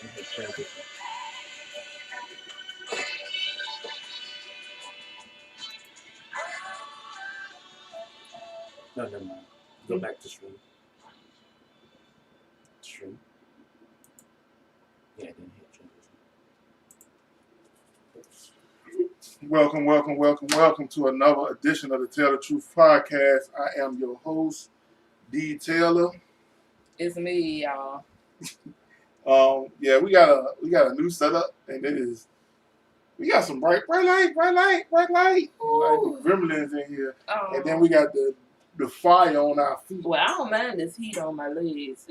Okay, transition. No, never mind. Go back to stream. Stream. Yeah, then hit transition. Welcome to another edition of the Tell the Truth podcast. I am your host, D. Taylor. It's me, y'all. Yeah, we got a new setup, and we got some bright light, like Ooh. the gremlins in here, and then Oh. we got the fire on our feet. Well, I don't mind this heat on my legs.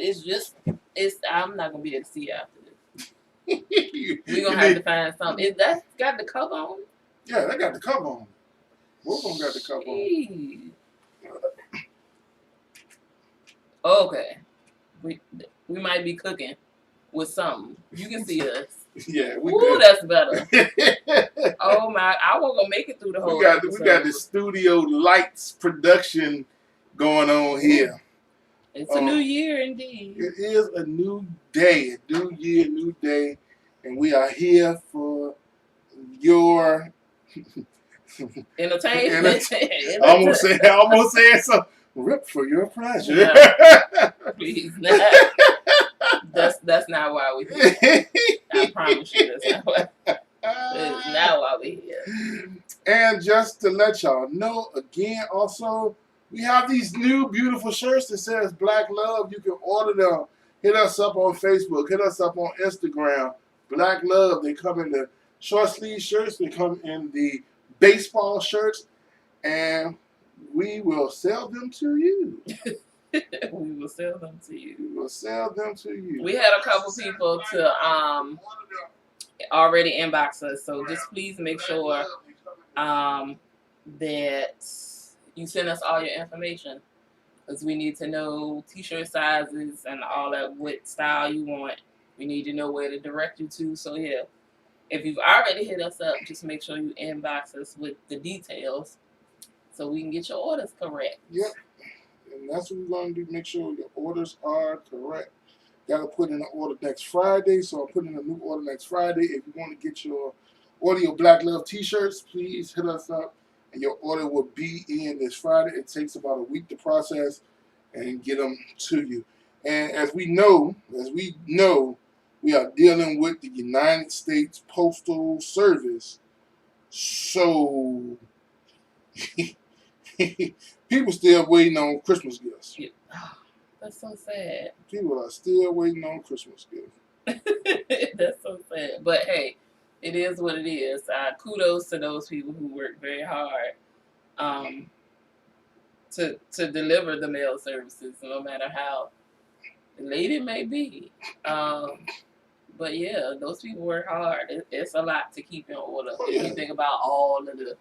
I'm not gonna be able to see after this. We're gonna have to find something. That's got the cover on it? Yeah, they got the cover on. Both of them got the cover on. Jeez. Okay. We might be cooking with something. You can see us. Yeah, we Ooh, good. that's better. Oh my! I wasn't gonna make it through the whole. We got the studio lights production going on here. It's a new year indeed. It is a new day, a new year, new day, and we are here for your Entertainment. almost saying something. Rip for your pleasure. No, please not. That's not why we're here. I promise you, that is not why we're here. And just to let y'all know again, also, we have these new beautiful shirts that says Black Love. You can order them. Hit us up on Facebook. Hit us up on Instagram. Black Love. They come in the short sleeve shirts. They come in the baseball shirts. And we will sell them to you. We will sell them to you. We will sell them to you. We had a couple people to already inbox us, so just please make sure that you send us all your information, because we need to know t-shirt sizes and all that, what style you want. We need to know where to direct you to. So yeah, if you've already hit us up, just make sure you inbox us with the details so we can get your orders correct. Yep. And that's what we're going to do. Make sure your orders are correct. Got to put in an order next Friday. So I'll put in a new order next Friday. If you want to get your Black Love t-shirts, please hit us up. And your order will be in this Friday. It takes about a week to process and get them to you. And as we know, we are dealing with the United States Postal Service. So people still waiting on Christmas gifts. Yeah. That's so sad. People are still waiting on Christmas gifts. That's so sad. But hey, it is what it is. Kudos to those people who work very hard to deliver the mail services, no matter how late it may be. But yeah, those people work hard. It's a lot to keep in order. Oh, yeah. If you think about all of the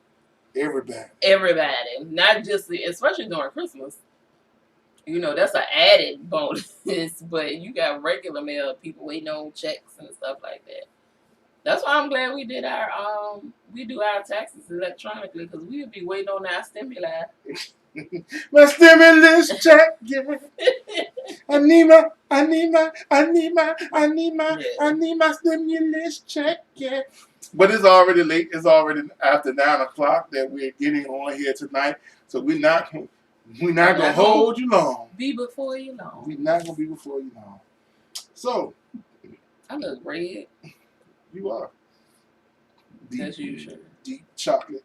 everybody, not just especially during Christmas. You know, that's an added bonus. But you got regular mail, people waiting on checks and stuff like that. That's why I'm glad we did we do our taxes electronically, because we would be waiting on our stimuli. My stimulus check, yeah. I need my stimulus check, yeah. But it's already late. It's already after 9 o'clock that we're getting on here tonight. So we're not gonna hold you long. Be before you long. We're not gonna be before you long. So I look red. You are. As usual. Deep chocolate.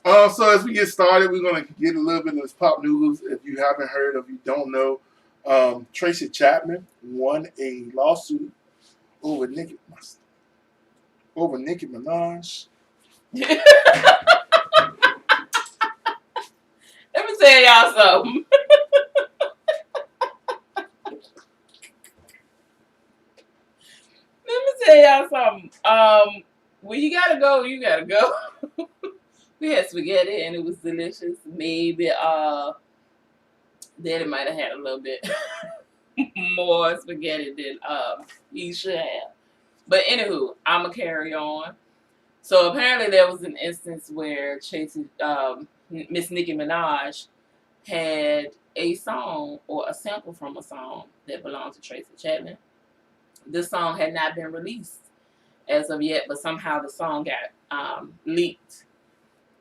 So as we get started, we're going to get a little bit of this pop news. If you haven't heard, if you don't know, Tracy Chapman won a lawsuit over Nicki Minaj. Let me tell y'all something. Tell y'all something. When you gotta go, you gotta go. We had spaghetti and it was delicious. Maybe Daddy might have had a little bit more spaghetti than he should have. But anywho, I'ma carry on. So apparently there was an instance where Miss Nicki Minaj had a song or a sample from a song that belonged to Tracy Chapman. This song had not been released as of yet, but somehow the song got leaked.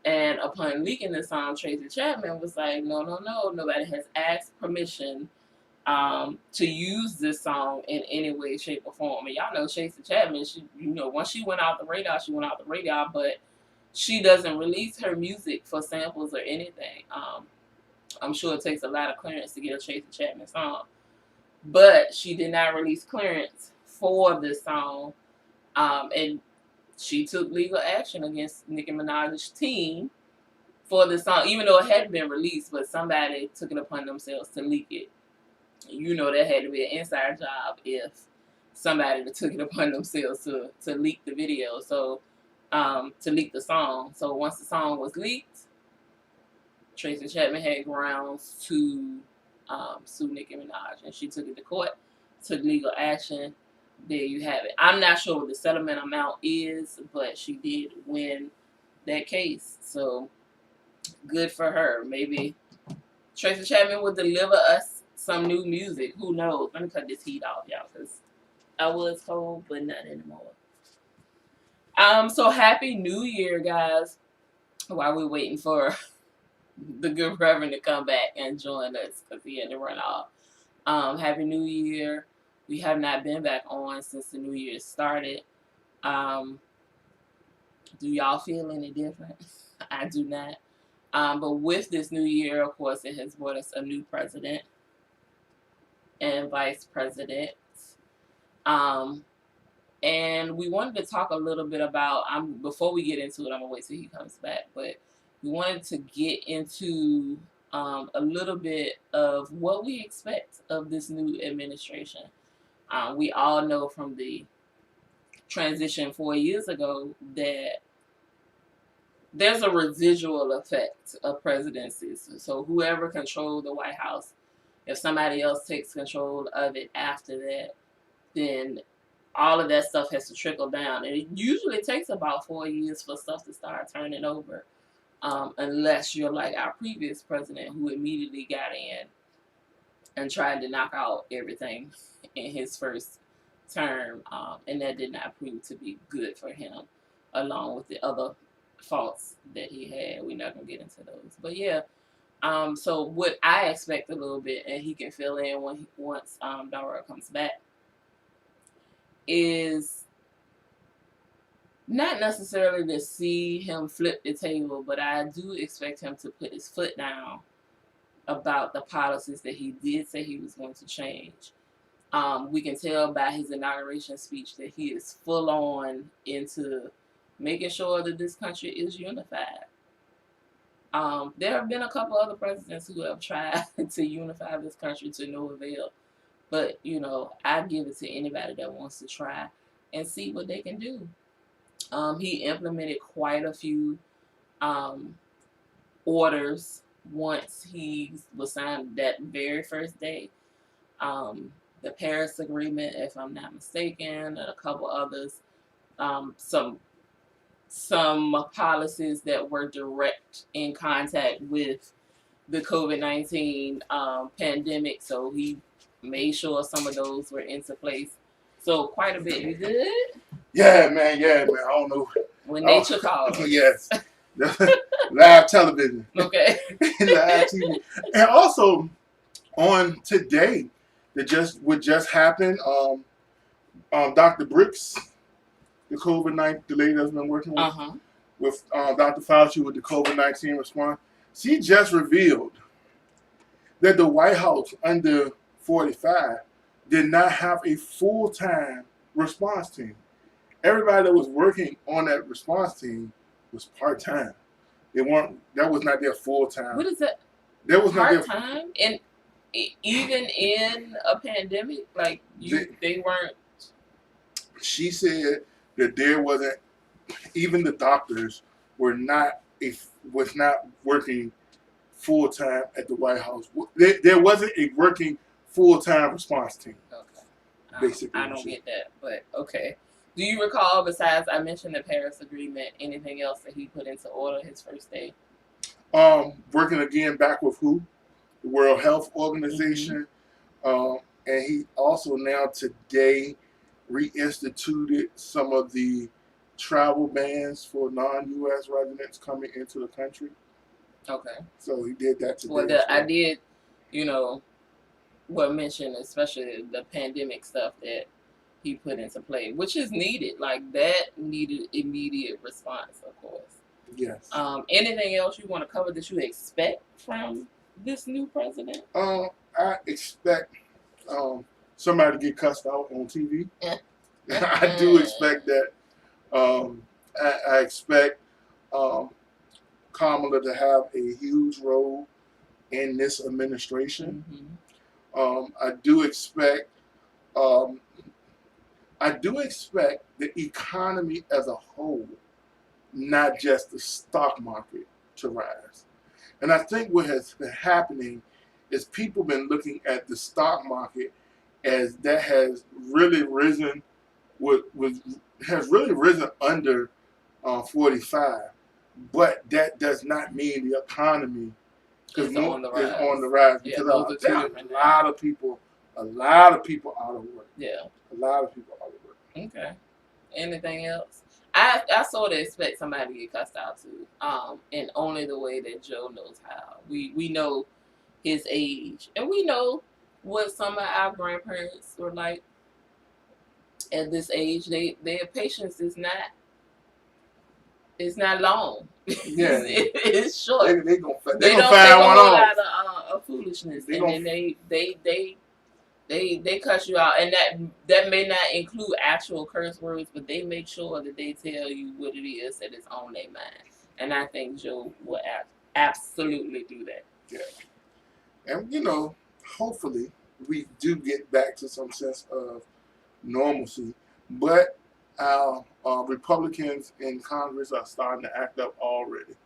And upon leaking the song, Tracy Chapman was like, no, nobody has asked permission to use this song in any way, shape, or form. And y'all know Tracy Chapman, she, once she went out the radar, she went out the radar, but she doesn't release her music for samples or anything. I'm sure it takes a lot of clearance to get a Tracy Chapman song. But she did not release clearance for this song. And she took legal action against Nicki Minaj's team for the song, even though it hadn't been released, but somebody took it upon themselves to leak it. That had to be an inside job if somebody took it upon themselves to leak the video, so to leak the song. So once the song was leaked, Tracy Chapman had grounds to sue Nicki Minaj, and she took it to court, took legal action. There you have it. I'm not sure what the settlement amount is, but she did win that case. So good for her. Maybe Tracy Chapman will deliver us some new music. Who knows? Let me cut this heat off, y'all, because I was cold, but not anymore. So happy New Year, guys. While we're waiting for the good Reverend to come back and join us, because he had to run off. Happy New Year. We have not been back on since the New Year started. Do y'all feel any different? I do not. But with this new year, of course, it has brought us a new president and vice president. And we wanted to talk a little bit about, before we get into it, I'm going to wait till he comes back, but we wanted to get into a little bit of what we expect of this new administration. We all know from the transition 4 years ago that there's a residual effect of presidencies. So whoever controlled the White House, if somebody else takes control of it after that, then all of that stuff has to trickle down. And it usually takes about 4 years for stuff to start turning over, unless you're like our previous president, who immediately got in and tried to knock out everything in his first term. And that did not prove to be good for him, along with the other faults that he had. We're not going to get into those. But yeah, so what I expect a little bit, and he can fill in once Dara comes back, is not necessarily to see him flip the table, but I do expect him to put his foot down about the policies that he did say he was going to change. We can tell by his inauguration speech that he is full on into making sure that this country is unified. There have been a couple other presidents who have tried to unify this country to no avail. But, I give it to anybody that wants to try and see what they can do. He implemented quite a few orders once he was signed that very first day. The Paris Agreement, if I'm not mistaken, and a couple others. Some policies that were direct in contact with the COVID-19 pandemic. So he made sure some of those were into place. So quite a bit. You good? Yeah, man. I don't know. When nature calls. Yes. Live television. Okay. Live TV. And also, on today, what just happened, Dr. Bricks, the COVID-19, the lady that's been working with Dr. Fauci with the COVID-19 response, she just revealed that the White House under 45 did not have a full-time response team. Everybody that was working on that response team was part-time. That was not their full-time. What is that? That was part-time? And even in a pandemic, like they weren't. She said that there wasn't, even the doctors was not working full-time at the White House. There wasn't a working full-time response team. Okay. Basically. I don't get that, but okay. Do you recall, besides I mentioned the Paris Agreement, anything else that he put into order his first day? Working again back with WHO, the World Health Organization. and he also now today reinstituted some of the travel bans for non-U.S. residents coming into the country. Okay. So he did that today. Well, I did, mention especially the pandemic stuff that he put into play, which is needed. Like that needed immediate response, of course. Yes. Anything else you want to cover that you expect from this new president? I expect somebody to get cussed out on TV. I do expect that. I expect Kamala to have a huge role in this administration. I do expect the economy as a whole, not just the stock market, to rise. And I think what has been happening is people been looking at the stock market as that has really risen under 45, but that does not mean the economy is on the rise because there are a lot of people out of work. Yeah, a lot of people out of work. Okay. Anything else? I sort of expect somebody to get cussed out too, in only the way that Joe knows how. We know his age, and we know what some of our grandparents were like at this age. Their patience is not. It's not long. Yeah, it's short. They gonna find one off. Of foolishness, and then they cut you out, and that may not include actual curse words, but they make sure that they tell you what it is that is on their mind. And I think Joe will absolutely do that. Yeah, and hopefully we do get back to some sense of normalcy, but our Republicans in Congress are starting to act up already.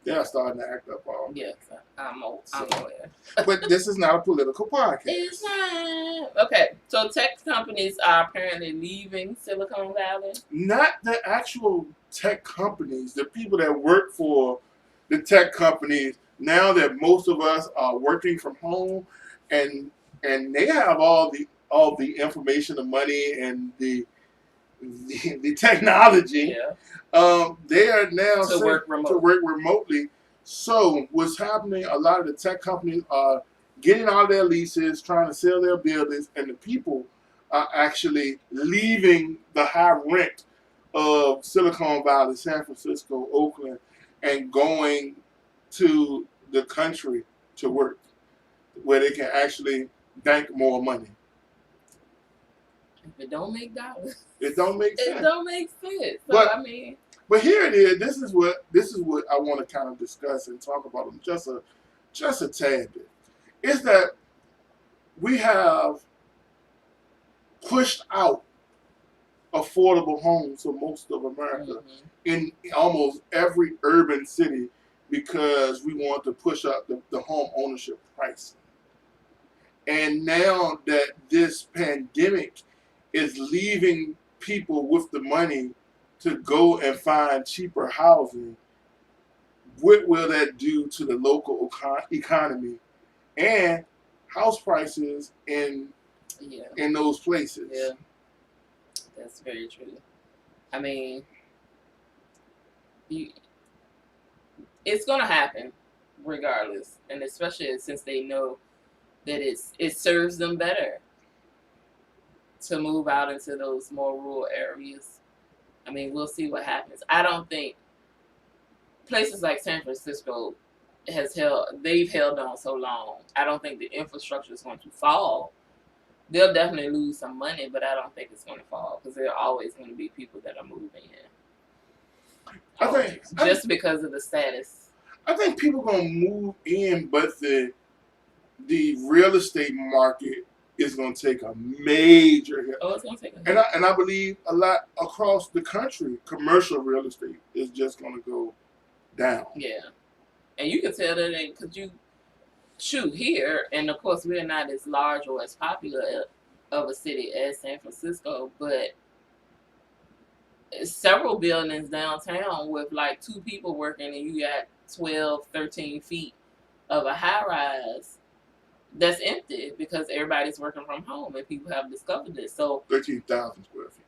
They are starting to act up already. Yes, I'm aware. But this is not a political podcast. It's not. Okay, so tech companies are apparently leaving Silicon Valley. Not the actual tech companies, the people that work for the tech companies. Now that most of us are working from home, and they have all the information, the money, and the technology. Yeah. They are now to work remotely. So what's happening? A lot of the tech companies are getting out of their leases, trying to sell their buildings, and the people are actually leaving the high rent of Silicon Valley, San Francisco, Oakland, and going to the country to work, where they can actually bank more money. If it don't make dollars, it don't make sense. It don't make sense. So, but here it is. This is what I want to kind of discuss and talk about them just a tad bit. Is that we have pushed out affordable homes for most of America in almost every urban city because we want to push up the home ownership price. And now that this pandemic is leaving people with the money to go and find cheaper housing, what will that do to the local economy and house prices in those places? Yeah, that's very true. I mean, it's gonna happen regardless, and especially since they know that it serves them better to move out into those more rural areas. I mean, we'll see what happens. I don't think places like San Francisco they've held on so long. I don't think the infrastructure is going to fall. They'll definitely lose some money, but I don't think it's going to fall because there are always going to be people that are moving in. I think because of the status. I think people are going to move in, but the real estate market is going to take a major hit. Oh, it's going to take a hit. And I believe a lot across the country, commercial real estate is just going to go down. Yeah. And you can tell that because you shoot here, and of course we're not as large or as popular of a city as San Francisco, but several buildings downtown with like 2 people working and you got 12, 13 feet of a high rise. that's empty because everybody's working from home and people have discovered this. So 13,000 square feet.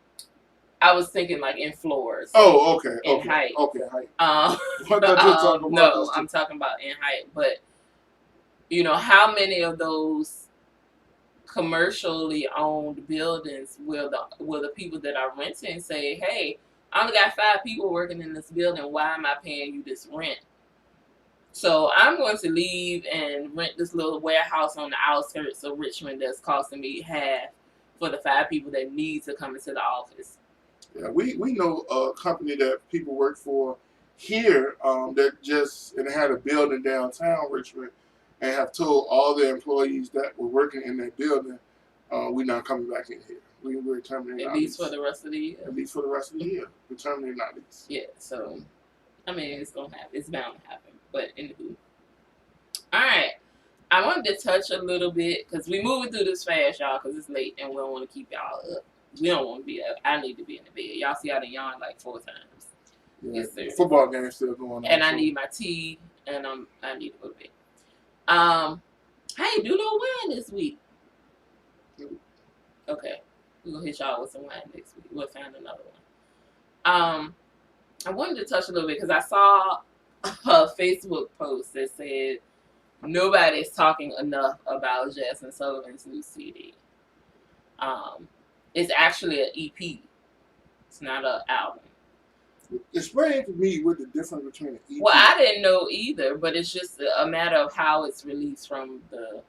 I was thinking like in floors. Oh, okay. In height. Okay, height. No, I'm talking about in height. But you know, how many of those commercially owned buildings will the people that are renting say, "Hey, I only got 5 people working in this building. Why am I paying you this rent?" So I'm going to leave and rent this little warehouse on the outskirts of Richmond that's costing me half for the 5 people that need to come into the office. Yeah, we know a company that people work for here that just and had a building downtown Richmond and have told all their employees that were working in that building, we're not coming back in here. We're terminating at least for the rest of the year. At least for the rest of the year. We're terminating our lease. Yeah, so I mean it's gonna happen. It's bound to happen. But anywho. Alright. I wanted to touch a little bit because we moving through this fast, y'all, because it's late and we don't want to keep y'all up. We don't want to be up. I need to be in the bed. Y'all see I done yawned like 4 times. Yeah, the football game still going on. And I need my tea and I need to go to bed. Hey, do no wine this week. Okay. We're gonna hit y'all with some wine next week. We'll find another one. I wanted to touch a little bit because I saw a Facebook post that said nobody's talking enough about Jasmine Sullivan's new CD. It's actually an EP. It's not an album. Explain to me what the difference between an EP. Well, I didn't know either, but it's just a matter of how it's released from the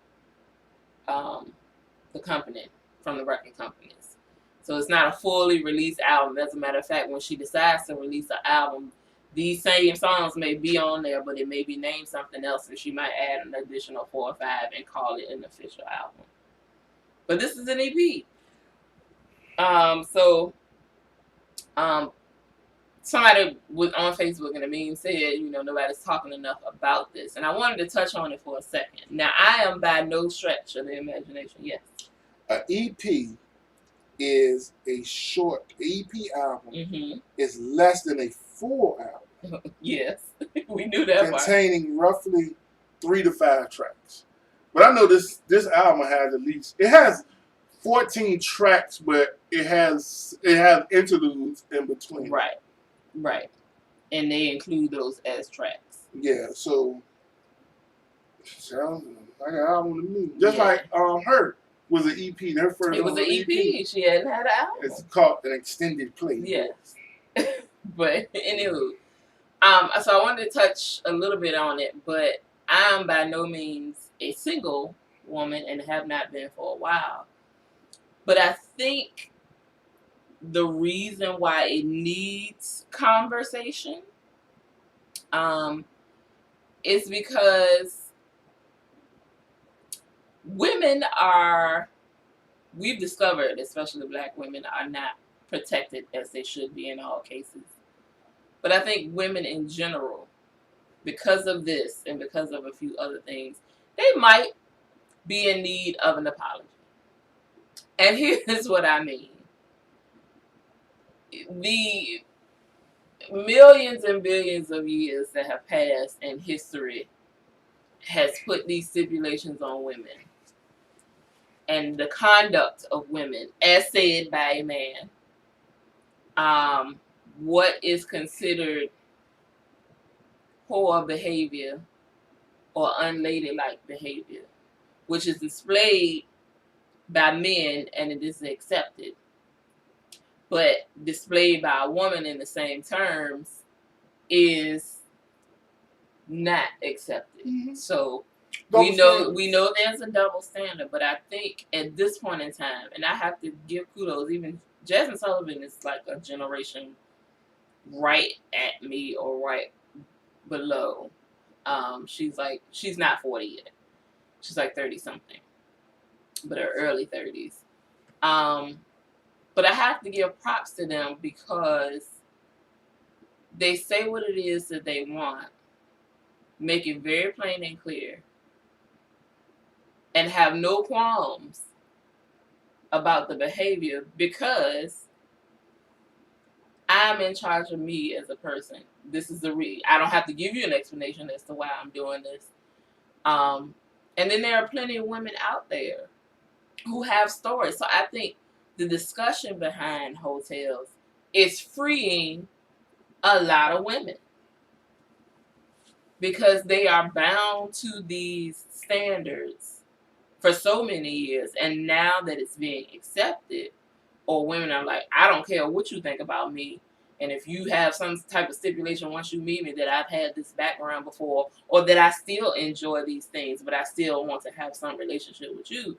company, from the record companies. So it's not a fully released album. As a matter of fact, when she decides to release an album, these same songs may be on there, but it may be named something else, and she might add an additional 4 or 5 and call it an official album. But this is an EP. Somebody was on Facebook and a meme said, you know, nobody's talking enough about this. And I wanted to touch on it for a second. Now, I am by no stretch of the imagination, yes. An EP is a short EP album. Mm-hmm. It's less than a full album. Yes, we knew that. Containing roughly 3 to 5 tracks. But I know this album has at least, it has 14 tracks, but it has interludes in between. Right. And they include those as tracks. Yeah, so sounds like an album to me. Just like her was an EP. Their first it was an EP. She hadn't had an album. It's called an extended play. Yes. But anywho, so I wanted to touch a little bit on it, but I'm by no means a single woman and have not been for a while. But I think the reason why it needs conversation is because we've discovered, especially Black women, are not protected as they should be in all cases. But I think women in general, because of this and because of a few other things, they might be in need of an apology. And here's what I mean. The millions and billions of years that have passed in history has put these stipulations on women. And the conduct of women, as said by a man, what is considered poor behavior or unladylike behavior, which is displayed by men and it is accepted, but displayed by a woman in the same terms is not accepted. Mm-hmm. So we know there's a double standard, but I think at this point in time, and I have to give kudos, even Jasmine Sullivan is like a generation right at me or right below. She's not 40 yet. She's like 30 something, but her early 30s. But I have to give props to them because they say what it is that they want, make it very plain and clear, and have no qualms about the behavior because I'm in charge of me as a person. This is I don't have to give you an explanation as to why I'm doing this. And then there are plenty of women out there who have stories. So I think the discussion behind hotels is freeing a lot of women because they are bound to these standards for so many years. And now that it's being accepted, or women are like, I don't care what you think about me. And if you have some type of stipulation once you meet me that I've had this background before, or that I still enjoy these things, but I still want to have some relationship with you,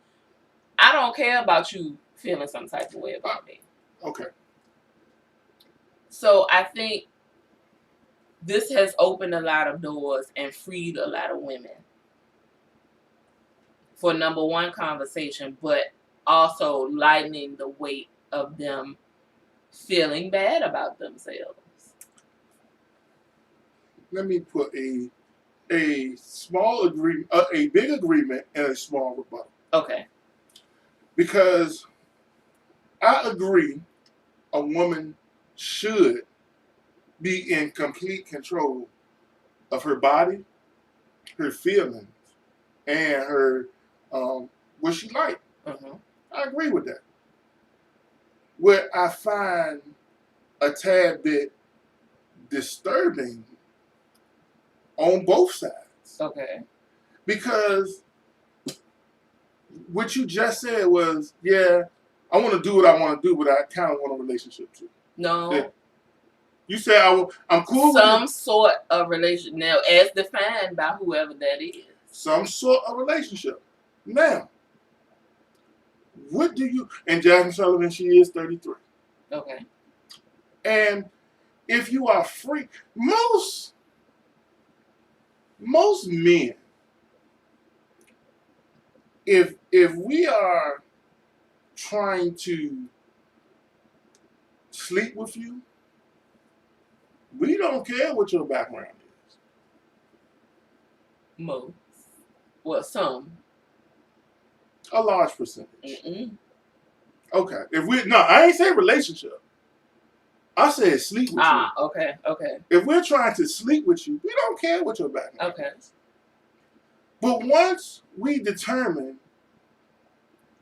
I don't care about you feeling some type of way about me. Okay. So I think this has opened a lot of doors and freed a lot of women for number one, conversation, but also lightening the weight of them feeling bad about themselves. Let me put a small agreement, a big agreement, and a small rebuttal. Okay. Because I agree, a woman should be in complete control of her body, her feelings, and her what she like. Mm-hmm. I agree with that. What I find a tad bit disturbing on both sides. Okay. Because what you just said was, yeah, I want to do what I want to do, but I kind of want a relationship too. No. Yeah. You said I'm cool some with sort of relationship. Now, as defined by whoever that is. some sort of relationship. Now, what do you, and Jasmine Sullivan, she is 33. Okay. And if you are free, most men, if we are trying to sleep with you, we don't care what your background is. Most. Well, some. A large percentage. Mm-mm. Okay. I ain't say relationship. I said sleep with you. Okay. If we're trying to sleep with you, we don't care what your background is. But once we determine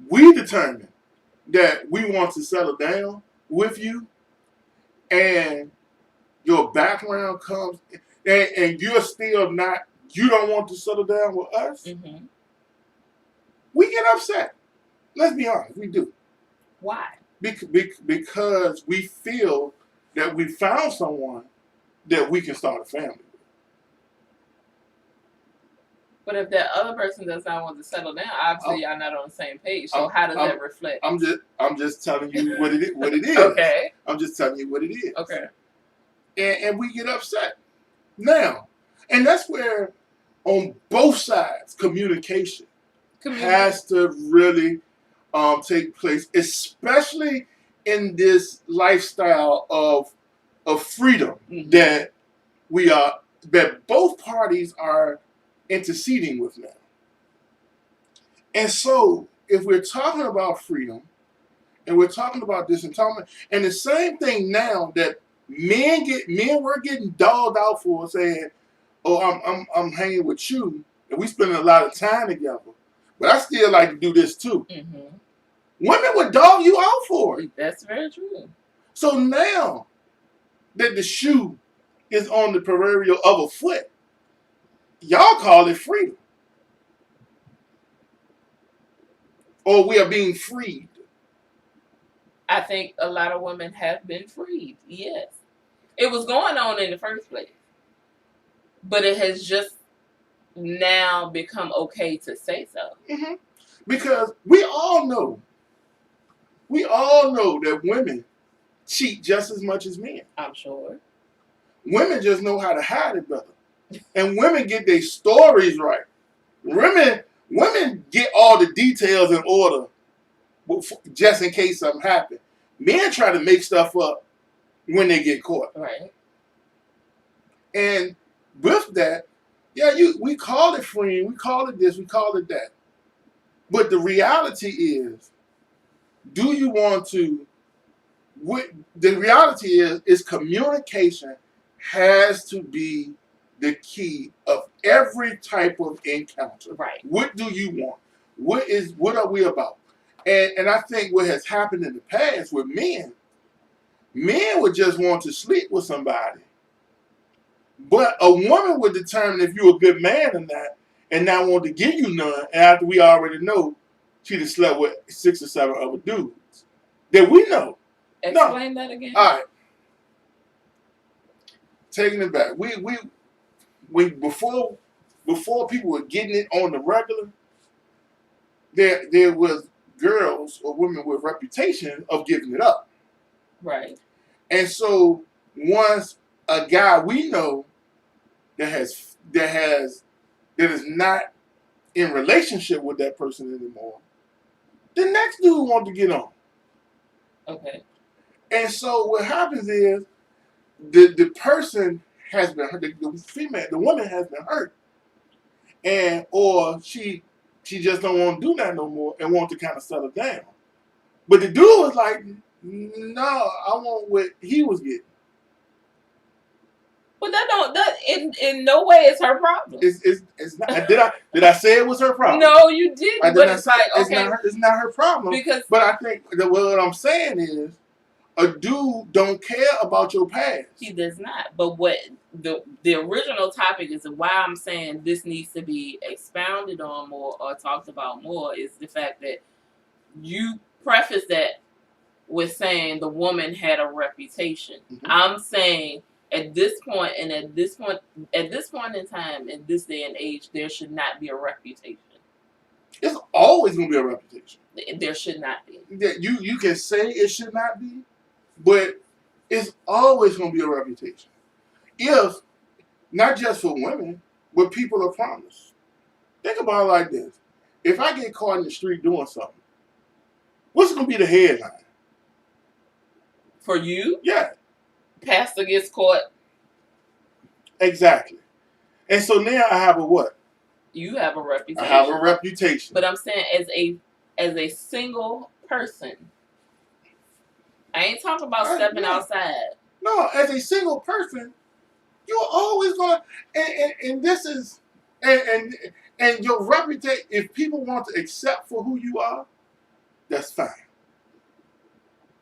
that we want to settle down with you, and your background comes, and you're still not, you don't want to settle down with us, mm-hmm. we get upset. Let's be honest, we do. Why? Because we feel that we found someone that we can start a family with. But if that other person does not want to settle down, obviously y'all not on the same page. So how does that reflect? I'm just telling you what it is. Okay. I'm just telling you what it is. Okay. And we get upset. Now, and that's where on both sides communication has to really take place, especially in this lifestyle of freedom mm-hmm. that both parties are interceding with now. And so, if we're talking about freedom, and we're talking about this entitlement, and the same thing now that men were getting dogged out for saying, "Oh, I'm hanging with you, and we spending a lot of time together, but I still like to do this too." Mm-hmm. Women would dog you out for it. That's very true. So now that the shoe is on the proverbial other foot, y'all call it freedom. Or we are being freed. I think a lot of women have been freed, yes. It was going on in the first place. But it has just now become okay to say so. Mm-hmm. Because we all know that women cheat just as much as men. I'm sure. Women just know how to hide it better. And women get their stories right. Women get all the details in order just in case something happens. Men try to make stuff up when they get caught. Right. And with that, we call it freeing, we call it this, we call it that. But the reality is, do you want to? The reality is communication has to be the key of every type of encounter. Right. What do you want? What are we about? And I think what has happened in the past with men would just want to sleep with somebody. But a woman would determine if you're a good man or not, and not want to give you none. And after we already know, she'd have slept with 6 or 7 other dudes that we know. Explain that again. All right. Taking it back. We before people were getting it on the regular, there was girls or women with reputation of giving it up. Right. And so once a guy we know that is not in relationship with that person anymore, the next dude wants to get on. Okay. And so what happens is the person has been hurt, the woman has been hurt, and or she just don't want to do that no more and want to kind of settle down. But the dude was like, no, I want what he was getting. But that in no way is her problem. It's not. Did I say it was her problem? No, you didn't. But it's like, okay, it's not her problem. But I think what I'm saying is, a dude don't care about your past. He does not. But what the original topic is, and why I'm saying this needs to be expounded on more or talked about more, is the fact that you preface that with saying the woman had a reputation. Mm-hmm. I'm saying at this point in time, in this day and age, there should not be a reputation. It's always going to be a reputation. There should not be. You can say it should not be, but it's always going to be a reputation. If, not just for women, but people are promised. Think about it like this. If I get caught in the street doing something, what's going to be the headline? For you? Yeah. Pastor gets caught. Exactly. And so now I have a what? You have a reputation. I have a reputation. But I'm saying as a single person, I ain't talking about stepping outside. No, as a single person, you're always gonna and this is and your reputation, if people want to accept for who you are, that's fine.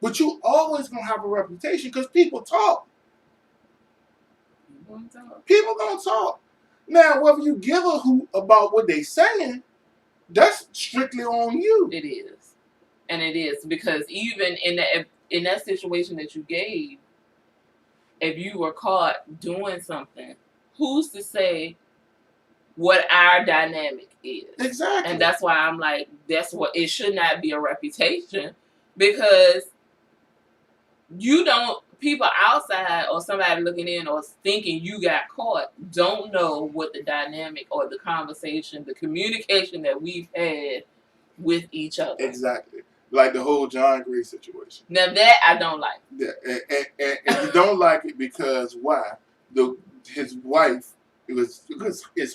But you always gonna have a reputation because people talk. People gonna talk. Now, whether you give a hoot about what they saying, that's strictly on you. It is, and it is because even in that situation that you gave, if you were caught doing something, who's to say what our dynamic is? Exactly. And that's why I'm like, that's what it should not be a reputation because people outside or somebody looking in or thinking you got caught don't know what the dynamic or the conversation, the communication that we've had with each other. Exactly. Like the whole John Gray situation. Now that I don't like. Yeah, and you don't like it because why? His wife is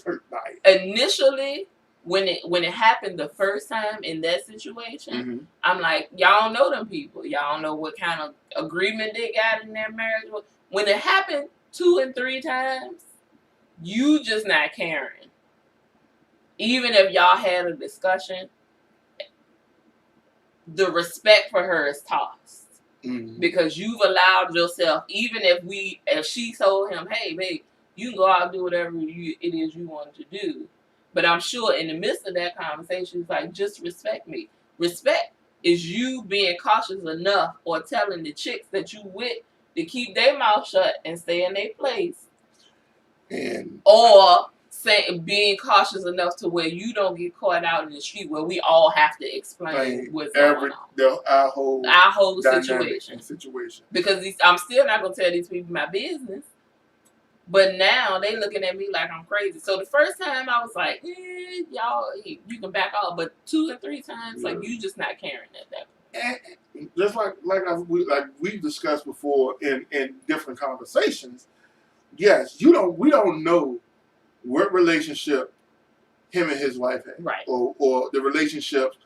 hurt by it. Initially, when it happened the first time in that situation, mm-hmm. I'm like, y'all know them people. Y'all know what kind of agreement they got in their marriage. When it happened 2 and 3 times, you just not caring. Even if y'all had a discussion, the respect for her is tossed. Mm-hmm. Because you've allowed yourself, even if she told him, hey, babe, you can go out and do whatever it is you wanted to do. But I'm sure in the midst of that conversation, it's like, just respect me. Respect is you being cautious enough or telling the chicks that you with to keep their mouth shut and stay in their place. Or being cautious enough to where you don't get caught out in the street where we all have to explain what's going on. Our whole situation. Because I'm still not going to tell these people my business. But now they looking at me like I'm crazy. So the first time I was like, y'all, you can back off. But 2 and 3 times, like you just not caring at that point. And just like we discussed before in different conversations. Yes, we don't know what relationship him and his wife had, right? Or the relationships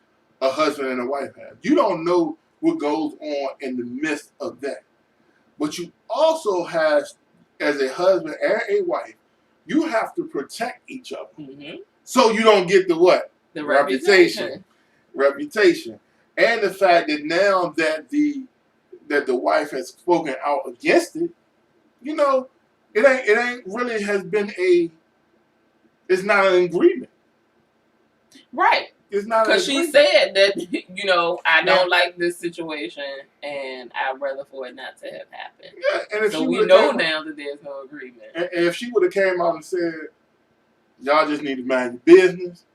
a husband and a wife have. You don't know what goes on in the midst of that. But you also have, as a husband and a wife, you have to protect each other. Mm-hmm. So you don't get the what? The reputation. Reputation. And the fact that now that the wife has spoken out against it, you know, it ain't really has been it's not an agreement. Right. It's not because she said that, you know, I don't like this situation and I'd rather for it not to have happened. Yeah, and if so she we know now that there's no agreement. And if she would have came out and said, y'all just need to mind your business,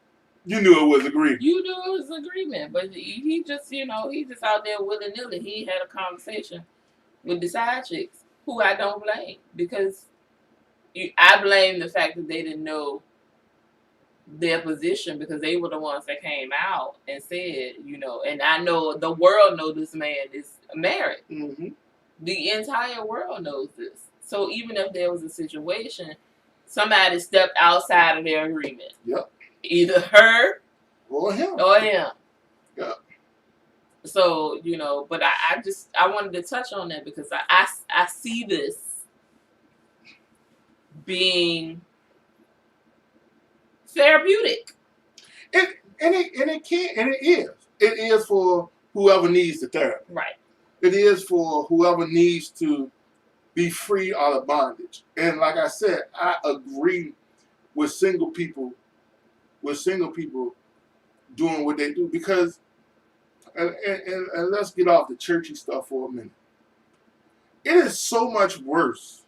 you knew it was agreement. You knew it was agreement, but he just, you know, he just out there willy-nilly. He had a conversation with the side chicks, who I don't blame, because I blame the fact that they didn't know their position, because they were the ones that came out and said, you know, and I know the world knows this man is married. Mm-hmm. The entire world knows this. So even if there was a situation, somebody stepped outside of their agreement. Yep. Either her or him. Yep. So, you know, but I wanted to touch on that because I see this being therapeutic. It is for whoever needs the therapy. Right. It is for whoever needs to be free out of bondage. And like I said, I agree with single people doing what they do, because and let's get off the churchy stuff for a minute. It is so much worse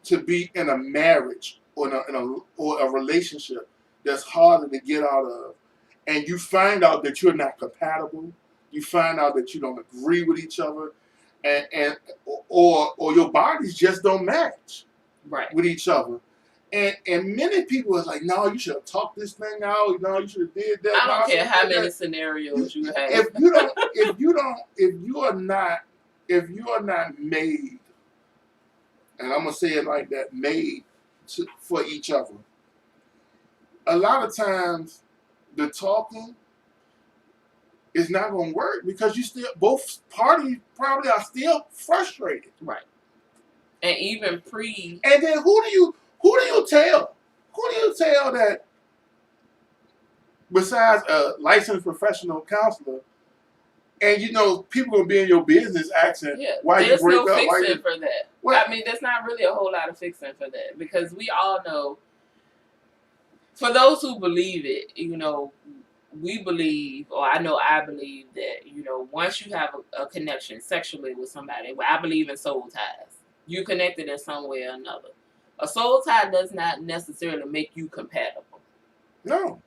to be in a marriage or a relationship that's harder to get out of, and you find out that you're not compatible. You find out that you don't agree with each other, or your bodies just don't match with each other. And many people are like, no, you should have talked this thing out. No, you should have did that. I don't care how many scenarios you have. If you are not made, and I'm gonna say it like that, made for each other. A lot of times, the talking is not gonna work because both parties probably are still frustrated. Right. And even And then who do you tell? Who do you tell that besides a licensed professional counselor? And you know, people gonna be in your business asking why you break up. There's no fixing for that. What? I mean, there's not really a whole lot of fixing for that, because we all know, for those who believe it, you know, we believe, or I believe that, you know, once you have a connection sexually with somebody, I believe in soul ties. You're connected in some way or another. A soul tie does not necessarily make you compatible. No.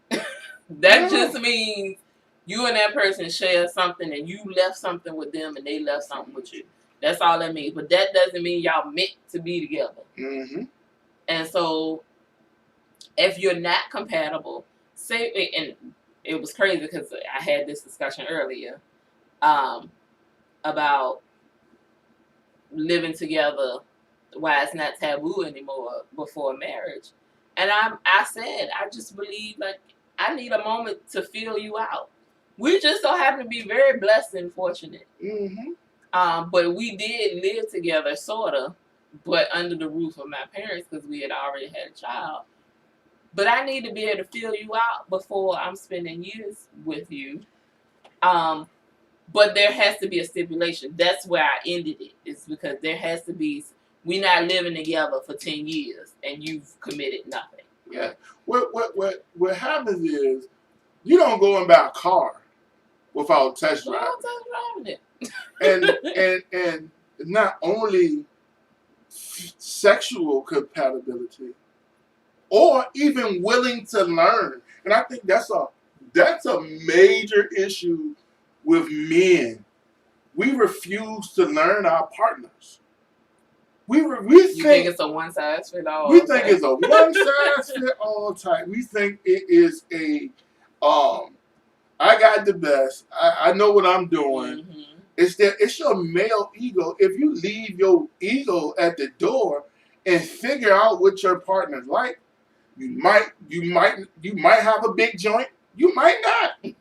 That just means you and that person share something, and you left something with them and they left something with you. That's all that means. But that doesn't mean y'all meant to be together. Mm-hmm. And so, if you're not compatible, and it was crazy because I had this discussion earlier about living together, why it's not taboo anymore before marriage. And I said, I just believe, like, I need a moment to feel you out. We just so happen to be very blessed and fortunate. Mm-hmm. But we did live together, sort of, but under the roof of my parents, because we had already had a child. But I need to be able to feel you out before I'm spending years with you. But there has to be a stipulation. That's where I ended it. It's because there has to be, we're not living together for 10 years and you've committed nothing. Yeah. What happens is, you don't go and buy a car without test driving it. And not only sexual compatibility, or even willing to learn. And I think that's a major issue with men. We refuse to learn our partners. We think it's a one size fit all. We think it's a one size fit all type. We think it is I got the best. I know what I'm doing. Mm-hmm. It's your male ego. If you leave your ego at the door and figure out what your partner's like, you might have a big joint. You might not.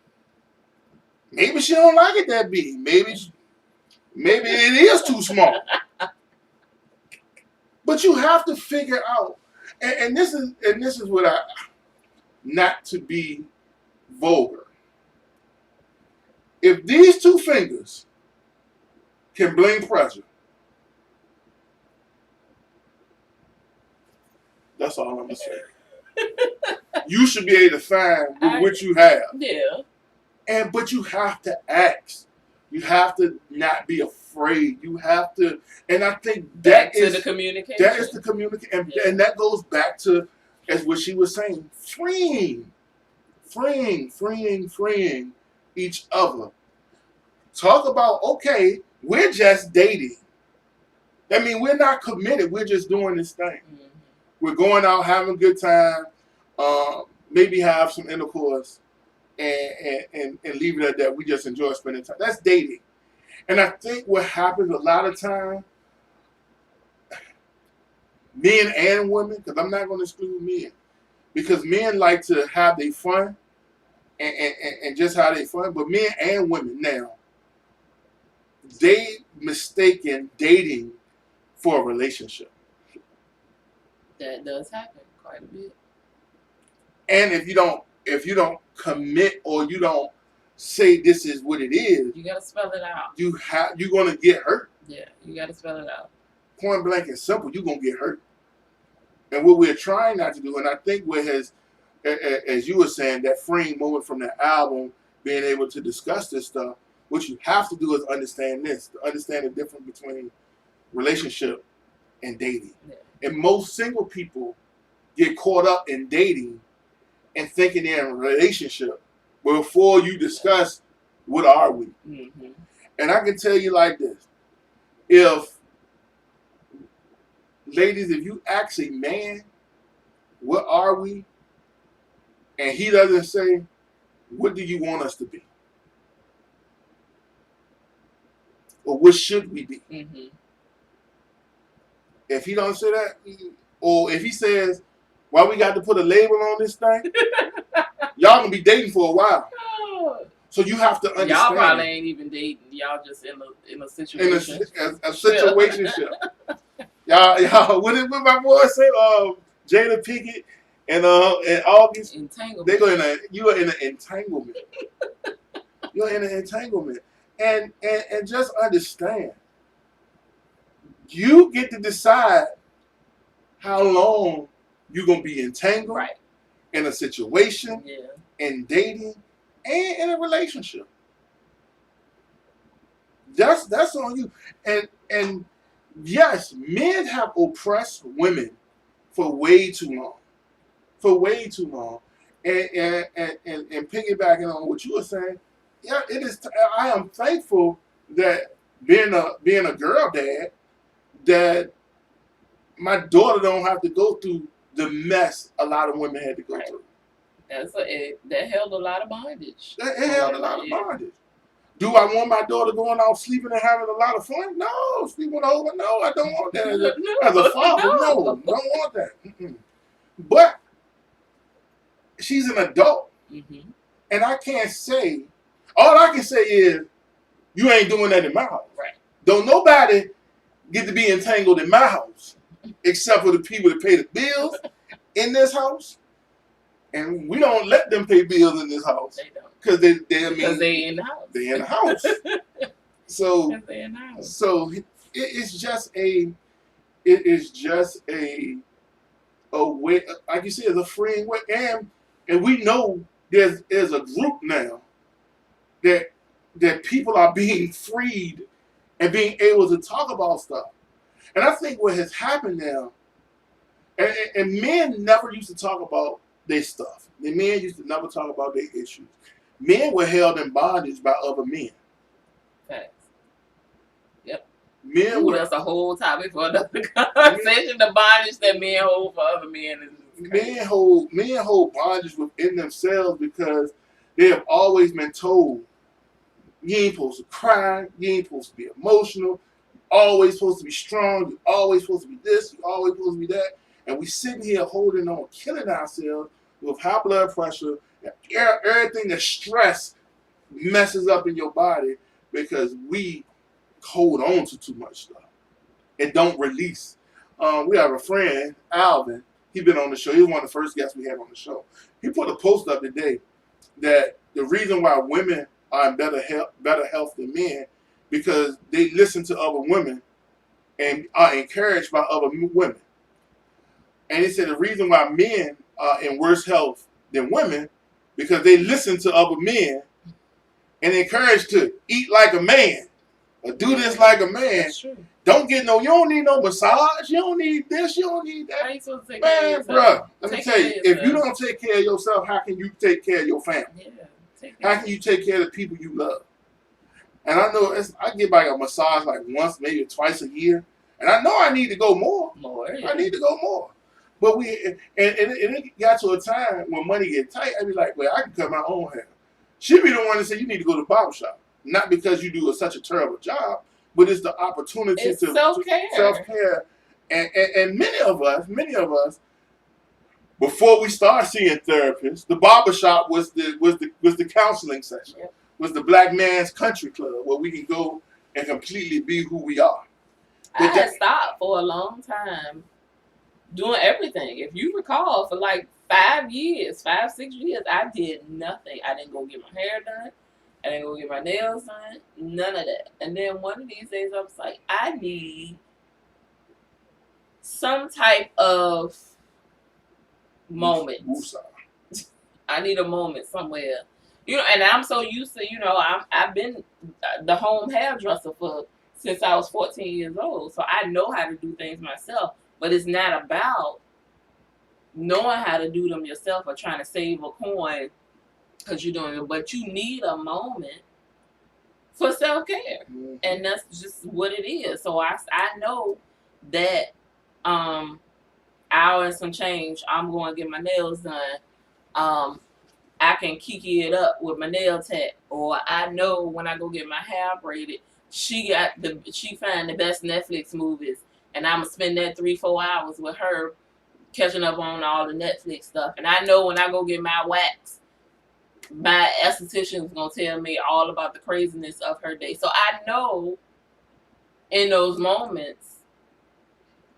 Maybe she don't like it that big. Maybe it is too small. But you have to figure out And this is what I, not to be vulgar. If these two fingers can bring pleasure, that's all I'm gonna say. You should be able to find with what you have. Yeah. But you have to ask. You have to not be afraid. You have to, and I think that is the communication. That is the communication, and that goes back to, as what she was saying, freeing each other. Talk about, okay, we're just dating. I mean, we're not committed. We're just doing this thing. Mm-hmm. We're going out, having a good time, maybe have some intercourse, and leave it at that. We just enjoy spending time. That's dating. And I think what happens a lot of time, men and women, because I'm not going to exclude men, because men like to have their fun and just have their fun, but men and women now, they mistaken dating for a relationship. That does happen quite a bit. And if you don't commit, or you don't say this is what it is, you gotta spell it out. You're gonna get hurt. Yeah, you gotta spell it out. Point blank and simple, you're gonna get hurt. And what we're trying not to do, and I think what has, as you were saying, that freeing moment from that album, being able to discuss this stuff, what you have to do is understand this, to understand the difference between relationship and dating. Yeah. And most single people get caught up in dating and thinking they're in a relationship before you discuss what are we. Mm-hmm. And I can tell you like this: ladies, if you ask a man, what are we? And he doesn't say, what do you want us to be? Or what should we be? Mm-hmm. If he don't say that, or if he says, why we got to put a label on this thing, y'all gonna be dating for a while. So you have to understand. Y'all probably ain't even dating. Y'all just in a situation. A situationship. Y'all, what did my boy say? Jada Pinkett and August. Entanglement. They go you are in an entanglement. You're in an entanglement. And just understand, you get to decide how long you're gonna be entangled, right, in a situation, in dating, and in a relationship. That's on you. And yes, men have oppressed women for way too long. For way too long. And piggybacking on what you were saying, yeah, it is. I am thankful that being a girl dad, that my daughter don't have to go through the mess a lot of women had to go through. That held a lot of bondage. It held a lot of bondage. Do I want my daughter going out sleeping and having a lot of fun? No. Sleeping over? No, I don't want that. As a father, no, don't want that. Mm-mm. But she's an adult. Mm-hmm. And I can't say, all I can say is, you ain't doing that in my house. Right. Don't nobody get to be entangled in my house, except for the people that pay the bills in this house. And we don't let them pay bills in this house. They don't. Because they in the house. They in the house. So it's just a way, like you said, it's a freeing way. And we know there's a group now that people are being freed and being able to talk about stuff. And I think what has happened now, and men never used to talk about their stuff. The men used to never talk about their issues. Men were held in bondage by other men. Facts. Yep. That's a whole topic for another conversation. The bondage that men hold for other men is crazy. Men hold bondage within themselves because they have always been told, you ain't supposed to cry, you ain't supposed to be emotional, you're always supposed to be strong, you're always supposed to be this, you're always supposed to be that. And we sitting here holding on, killing ourselves with high blood pressure, everything that stress messes up in your body because we hold on to too much stuff. It don't release. We have a friend, Alvin. He's been on the show. He was one of the first guests we had on the show. He put a post up today that the reason why women are in better health than men because they listen to other women and are encouraged by other women. And he said the reason why men are in worse health than women because they listen to other men and encouraged to eat like a man or do this like a man. That's true. You don't need no massage. You don't need this. You don't need that. How you supposed to take care of Man, yourself? bruh, let me tell you, if you don't take care of yourself, how can you take care of your family? Yeah. How can you take care of the people you love? And I know I get like a massage like once, maybe twice a year. And I know I need to go more. Yeah. I need to go more. But it got to a time when money get tight, I'd be like, well, I can cut my own hair. She be the one that said you need to go to the barber shop. Not because you do such a terrible job, but it's the opportunity to self-care. And many of us, before we start seeing therapists, the barbershop was the counseling session. Yep. Was the black man's country club where we can go and completely be who we are. I had stopped for a long time doing everything. If you recall, for like 5 years, 6 years, I did nothing. I didn't go get my hair done. I didn't go get my nails done. None of that. And then one of these days I was like, I need some type of moment. I need a moment somewhere. And I'm so used to, I've been the home hairdresser since I was 14 years old. So I know how to do things myself. But it's not about knowing how to do them yourself or trying to save a coin because you're doing it. But you need a moment for self-care. Mm-hmm. And that's just what it is. So I know that hour and some change, I'm going to get my nails done. I can kiki it up with my nail tech, or I know when I go get my hair braided, she find the best Netflix movies, and I'm gonna spend that 3-4 hours with her, catching up on all the Netflix stuff. And I know when I go get my wax, my esthetician is gonna tell me all about the craziness of her day. So I know in those moments,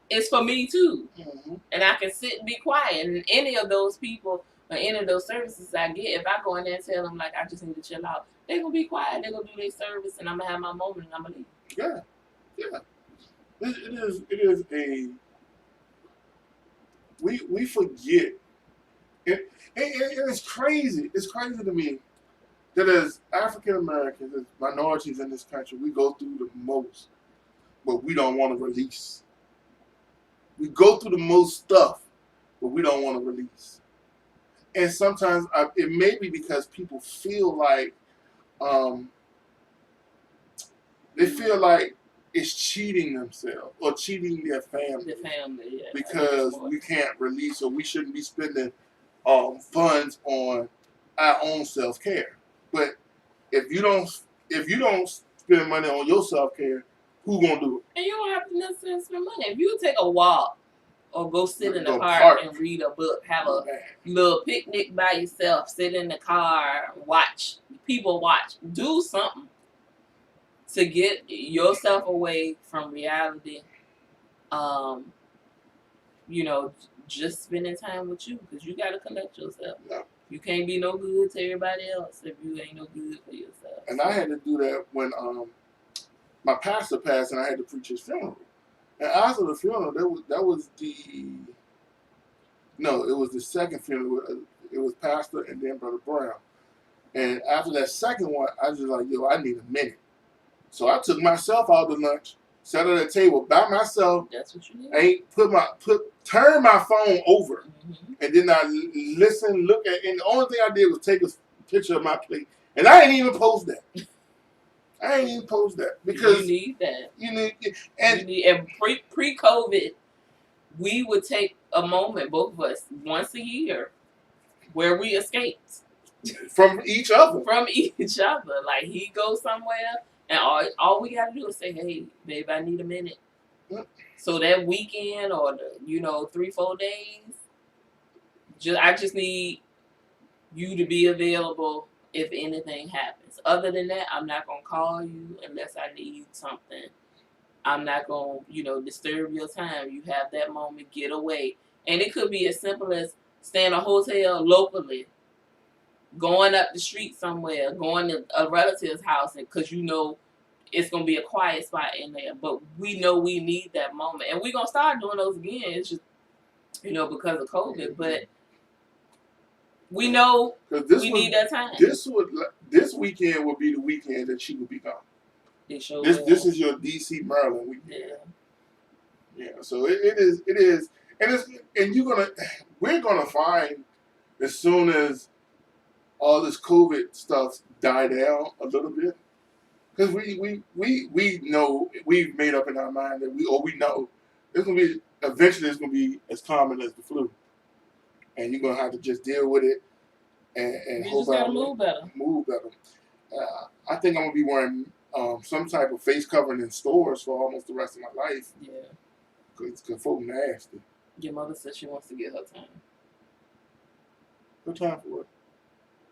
it's for me too, mm-hmm. And I can sit and be quiet. And any of those people. Or any of those services I get, if I go in there and tell them, like, I just need to chill out, they're going to be quiet. They're going to do their service, and I'm going to have my moment, and I'm going to leave. Yeah. It is a... We forget. And it's crazy. It's crazy to me that as African Americans, as minorities in this country, we go through the most, but we don't want to release. We go through the most stuff, but we don't want to release. And sometimes it may be because people feel like it's cheating themselves or cheating their family. Yeah. Because we can't release, or we shouldn't be spending funds on our own self-care. But if you don't spend money on your self-care, who gonna do it? And you don't have to necessarily spend money. If you take a walk, or go sit in the park and read a book, have a little picnic by yourself, sit in the car, watch people do something to get yourself away from reality. Just spending time with you, because you got to collect yourself. Yeah. You can't be no good to everybody else if you ain't no good for yourself. And I had to do that when my pastor passed and I had to preach his funeral. And after the funeral, it was the second funeral. It was Pastor and then Brother Brown. And after that second one, I was just like, I need a minute. So I took myself out to lunch, sat at a table by myself. That's what you need. Turn my phone over, mm-hmm. And then I listen, look at, and the only thing I did was take a picture of my plate, and I ain't even post that. Because you need that. And pre-COVID, we would take a moment, both of us, once a year, where we escaped from each other. Like, he goes somewhere, and all we got to do is say, "Hey, babe, I need a minute." Mm-hmm. So that weekend, or the 3-4 days, I just need you to be available if anything happens. Other than that, I'm not going to call you unless I need something. I'm not going to, disturb your time. You have that moment, get away. And it could be as simple as staying in a hotel locally, going up the street somewhere, going to a relative's house, because you know it's going to be a quiet spot in there. But we know we need that moment. And we're going to start doing those again. It's just, you know, because of COVID. But we know we need that time. This weekend would be the weekend that she would be gone. This is your DC Maryland weekend. Yeah. So it is, and we're gonna find as soon as all this COVID stuff die down a little bit, because we know, we've made up in our mind that we know it's gonna be eventually it's gonna be as common as the flu, and you're gonna have to just deal with it and you hope just gotta move better. Move better. I think I'm gonna be wearing some type of face covering in stores for almost the rest of my life. Yeah. Because folk nasty. Your mother said she wants to get her time. Her time for what?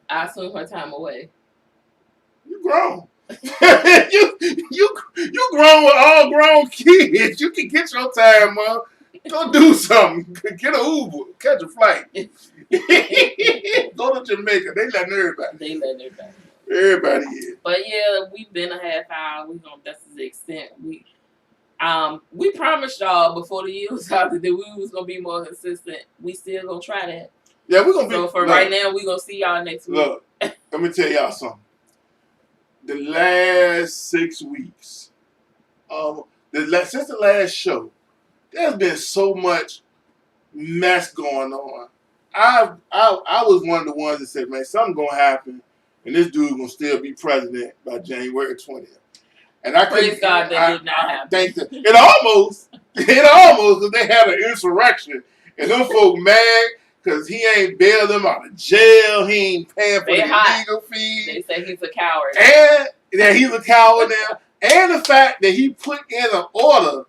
I assume her time away. You grown. you grown with all grown kids. You can get your time, Mom. Go do something. Get an Uber. Catch a flight. Go to Jamaica. They letting everybody. Everybody is. But yeah, we've been a half hour. That's the extent. We promised y'all before the year was out that we was gonna be more consistent. We still gonna try that. Yeah, we're gonna be. So for right now, we gonna see y'all next week. Look, let me tell y'all something. The last 6 weeks, since the last show, there's been so much mess going on. I was one of the ones that said, man, something's gonna happen, and this dude gonna still be president by January 20th. And I praise God that did not happen. It almost, because they had an insurrection, and them folk mad because he ain't bailed them out of jail. He ain't paying for the legal fees. They say he's a coward. And that he's a coward now. And the fact that he put in an order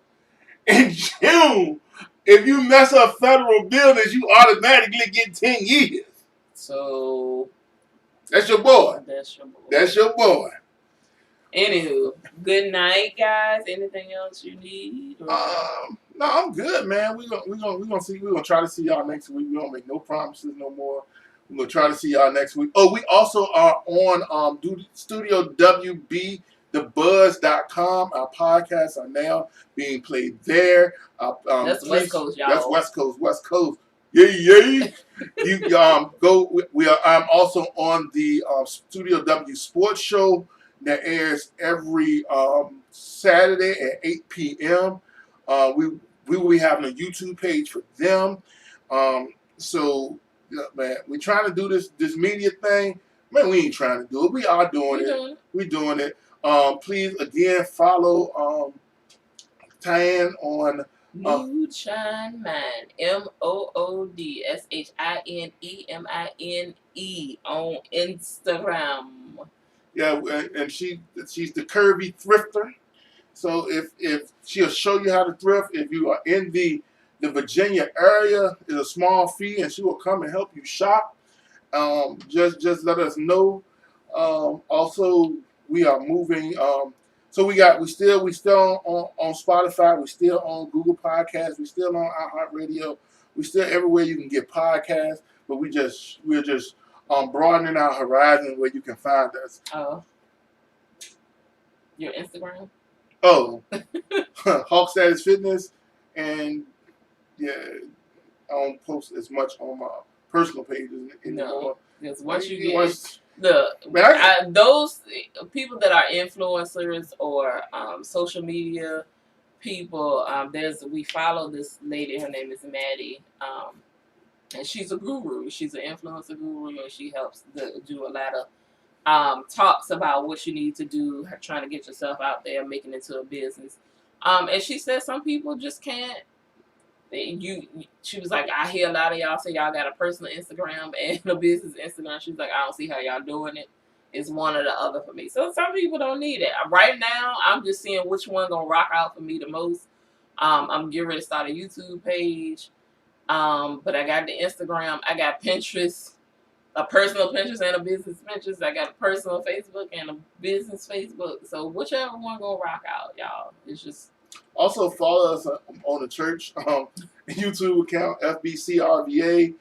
in June, if you mess up federal buildings, you automatically get 10 years. So that's your boy. That's your boy. Anywho, good night, guys. Anything else you need? No, I'm good, man. We're gonna try to see y'all next week. We don't make no promises no more. We're gonna try to see y'all next week. Oh, we also are on Studio WB, thebuzz.com. Our podcasts are now being played there. That's West Coast, y'all. That's West Coast. Yeah. You go. I'm also on the Studio W Sports Show that airs every Saturday at 8 p.m. We will be having a YouTube page for them. So, yeah, man, we're trying to do this media thing. Man, we ain't trying to do it. We are doing it. We're doing it. Please, again, follow Tyann on Moodshine Mind, MOODSHINEMINE on Instagram. Yeah, and she's the curvy thrifter. So if she'll show you how to thrift, if you are in the Virginia area, it's a small fee, and she will come and help you shop. Just let us know. Also, we are moving. So we still on Spotify. We still on Google Podcasts. We still on iHeartRadio. We still everywhere you can get podcasts. But we're just broadening our horizon where you can find us. Oh, your Instagram. Oh, Hawk Status Fitness, and yeah, I don't post as much on my personal pages anymore. No, because once you get those people that are influencers or social media people, we follow this lady. Her name is Maddie, and she's a guru. She's an influencer guru, and she helps do a lot of talks about what you need to do, trying to get yourself out there, making it into a business. And she said some people just can't. She was like, I hear a lot of y'all say y'all got a personal Instagram and a business Instagram. She's like, I don't see how y'all doing it. It's one or the other for me. So some people don't need it. Right now, I'm just seeing which one gonna rock out for me the most. I'm getting ready to start a YouTube page. But I got the Instagram. I got Pinterest. A personal Pinterest and a business Pinterest. I got a personal Facebook and a business Facebook. So whichever one gonna rock out, y'all. It's just also follow us on the church YouTube account, FBCRVA,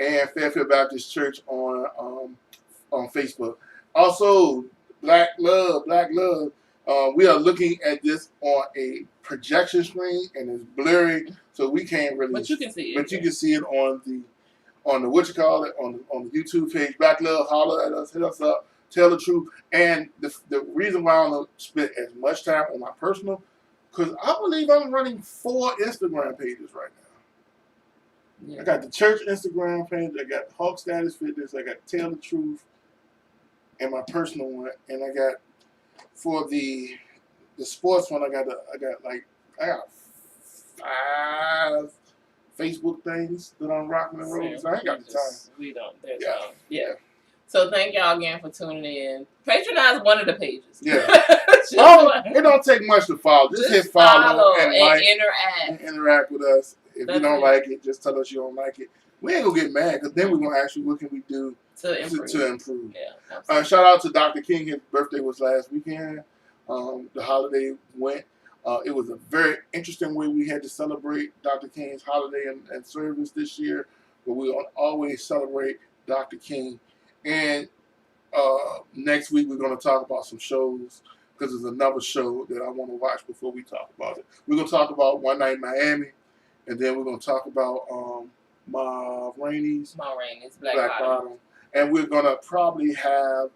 and Fairfield Baptist Church on Facebook. Also, Black Love. We are looking at this on a projection screen, and it's blurry, so we can't really. But you can see it. But you can see it on the on the on the YouTube page. Black Love, holler at us, hit us up, tell the truth. And the reason why I don't spend as much time on my personal, because I believe I'm running 4 Instagram pages right now. Yeah. I got the church Instagram page, I got Hawk Status Fitness, I got Tell the Truth, and my personal one, and I got for the sports one, I got 5 Facebook things that I'm rocking and rolling. So I ain't got the time. We don't. Yeah. So thank y'all again for tuning in. Patronize one of the pages. Yeah. It don't take much to follow. Just hit follow and like, interact with us. If you don't like it, just tell us you don't like it. We ain't gonna get mad, because then we're gonna ask you what can we do to improve. Yeah. Shout out to Dr. King. His birthday was last weekend. The holiday went. It was a very interesting way we had to celebrate Dr. King's holiday and service this year, but we always celebrate Dr. King. And next week we're going to talk about some shows, because there's another show that I want to watch before we talk about it. We're going to talk about One Night in Miami, and then we're going to talk about Ma Rainey's Black Bottom. And we're going to probably have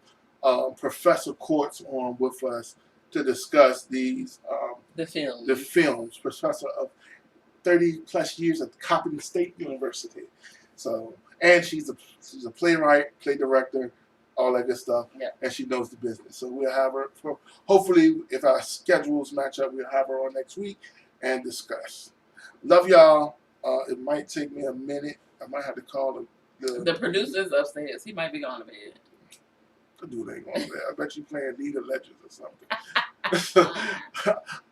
Professor Courts on with us to discuss these the films. Professor of 30 plus years at Coppin State University. So, and she's a playwright, play director, all that good stuff. Yeah. And she knows the business. So we'll have her hopefully, if our schedules match up, we'll have her on next week and discuss. Love y'all. It might take me a minute. I might have to call the producer's upstairs. He might be going to bed. The dude ain't going to bed. I bet you playing League of Legends or something.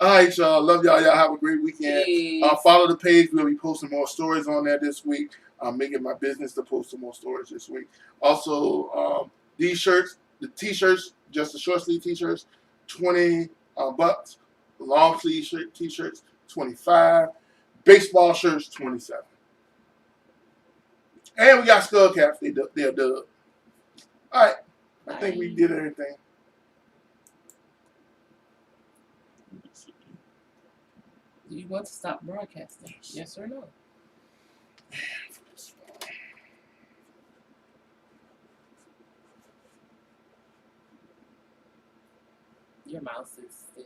All right, y'all. Love y'all. Y'all have a great weekend. Follow the page. We'll be posting more stories on there this week. I'm making my business to post some more stories this week. Also, these shirts, the t-shirts, just the short sleeve t-shirts, $20. Long sleeve t-shirts, $25. Baseball shirts, $27. And we got skull caps. They're dub. All right. I think we did everything. Do you want to stop broadcasting? Yes or no? Your mouse is still...